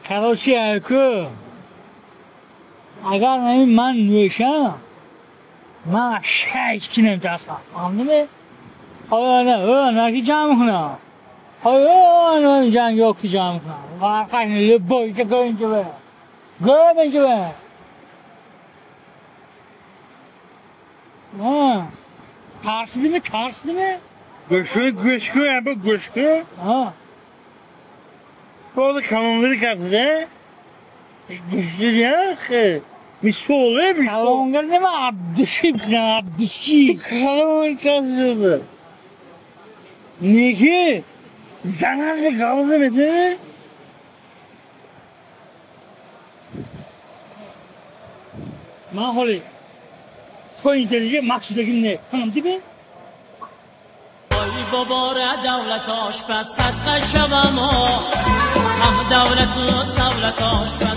Короче, اگر من نوشم من شیکی نمیترسم فهمیدی؟ حالا نه که جمع کنم حالا جنگ ها که جمع کنم واقعا لبایی که اینجا به گرم اینجا به ترسیدیمه گوشکو با گوشکو بعد kanonları kazıdı. Güçlü ya ki. Misole bir. Kanonları ne mi? Abdüşü. Kanonları kazıdı. Niye ki? Zanar bir kavga mıydı? Maholi. Koyunterici maksudaki ne? Tamam değil mi? ای بابار دولت آشپز صدقه شوم هم دولت و سولت آشپز